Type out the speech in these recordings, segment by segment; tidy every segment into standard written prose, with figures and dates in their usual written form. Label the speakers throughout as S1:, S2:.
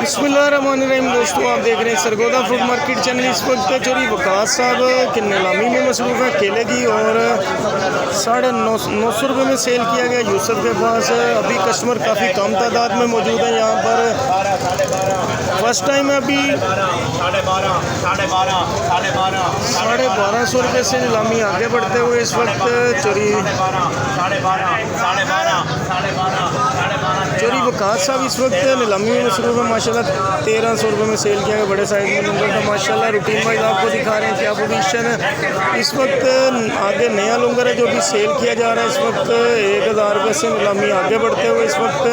S1: बिस्मिल्लाहिर्रहमानिर्रहीम। दोस्तों, आप देख रहे हैं सरगोदा फ्रूट मार्केट चैनल। इस वक्त चोरी वकास साहब की नीलामी में मसरूफ़ है केले की, और 950 रुपये में सेल किया गया यूसुफ के पास। अभी कस्टमर काफ़ी कम तादाद में मौजूद है यहाँ पर। फर्स्ट टाइम है अभी 1250 रुपये से नीलामी आगे बढ़ते हुए इस वक्त चोरी वकास साहब इस वक्त नीलामी में मसरूफ़ है। माशाल्लाह 1300 रुपये में सेल किया गया बड़े साइज़ में लंगर का। माशाल्लाह रूटीन वाइज आपको दिखा रहे हैं क्या पोजीशन है इस वक्त। आगे नया लंगर है जो भी सेल किया जा रहा है इस वक्त 1000 रुपये से नीलामी आगे बढ़ते हुए इस वक्त।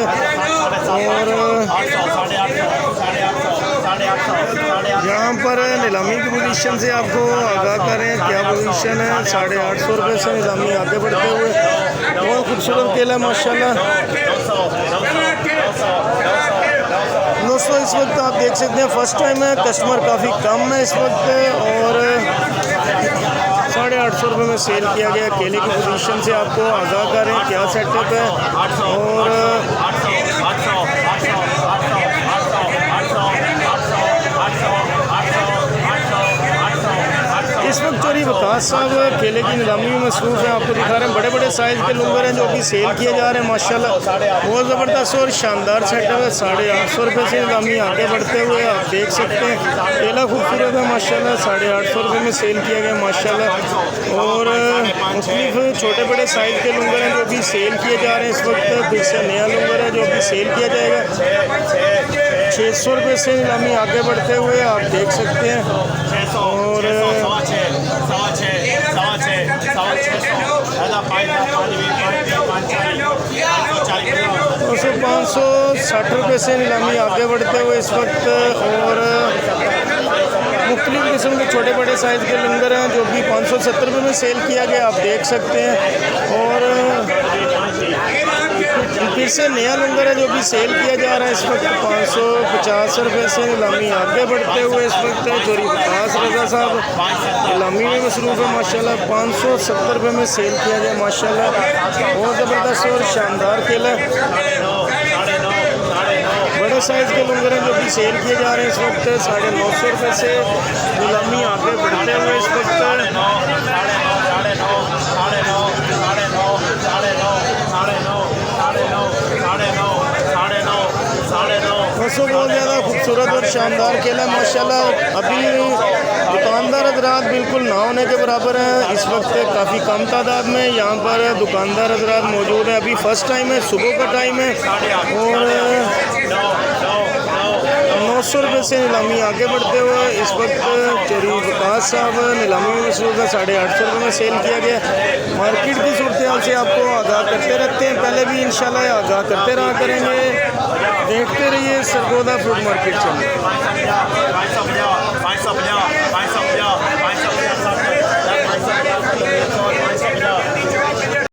S1: और यहाँ पर नीलामी की पोजीशन से आपको आगाह करें क्या पोजीशन है। 850 रुपये से नीलामी आगे बढ़ते हुए। बहुत खूबसूरत केला है माशाल्लाह। दोस्तों, इस वक्त आप देख सकते हैं फर्स्ट टाइम है, कस्टमर काफ़ी कम है इस वक्त, और 850 रुपये में सेल किया गया केले की पोजीशन से आपको आगाह करें क्या सेटअप है। और इस वक्त चोरी वकास साहब केले की नीलामी में मसरूफ़ है। आपको दिखा रहे हैं बड़े बड़े साइज़ के लंगर हैं जो कि सेल किए जा रहे हैं माशाल्लाह। बहुत ज़बरदस्त और शानदार सेटअप है। 850 रुपये से नीलामी आगे बढ़ते हुए आप देख सकते हैं। केला खूबसूरत है माशाल्लाह। 850 रुपये में सेल किया गया माशाल्लाह। और मुख्तलिफ छोटे बड़े साइज़ के लंगर हैं जो भी सेल किए जा रहे हैं इस वक्त। फिर से नया लंगर है जो कि सेल किया जाएगा 600 रुपये से नीलामी आगे बढ़ते हुए आप देख सकते हैं। और 560 रुपये से नीलामी आगे बढ़ते हुए इस वक्त। और मुख्तलिफ किस्म के छोटे बड़े साइज़ के लंगर हैं जो कि 570 रुपये में सेल किया गया आप देख सकते हैं। और फिर से नया लंगर है जो कि सेल किया जा रहा है इस वक्त 550 रुपये से नीलामी आगे बढ़ते हुए इस वक्त। चोरी वकास रज़ा साहब नीलामी में मसरूफ़ है माशाल्लाह। 570 रुपये में सेल किया गया माशाल्लाह। बहुत ज़बरदस्त और शानदार केला। बड़े साइज़ के लंगर हैं जो कि सेल किए जा रहे हैं इस वक्त 950 रुपये से नीलामी आगे बढ़ते हुए इस वक्त। बहुत ज़्यादा खूबसूरत और शानदार केला माशाल्लाह। अभी दुकानदार हज़रात बिल्कुल ना होने के बराबर हैं इस वक्त। काफ़ी कम तादाद में यहाँ पर दुकानदार हज़रात मौजूद हैं। अभी फ़र्स्ट टाइम है, सुबह का टाइम है। और 900 रुपये से नीलामी आगे बढ़ते हुए इस वक्त चोरी वकास साहब नीलामी में मसरूफ़ है। 850 रुपये में सेल किया गया। मार्केट की सूरत हाल से आपको आगाह करते रहते हैं, पहले भी इंशाल्लाह आगाह करते रहा करेंगे। देखते रहिए सरगोदा फ्रूट मार्केट चैनल।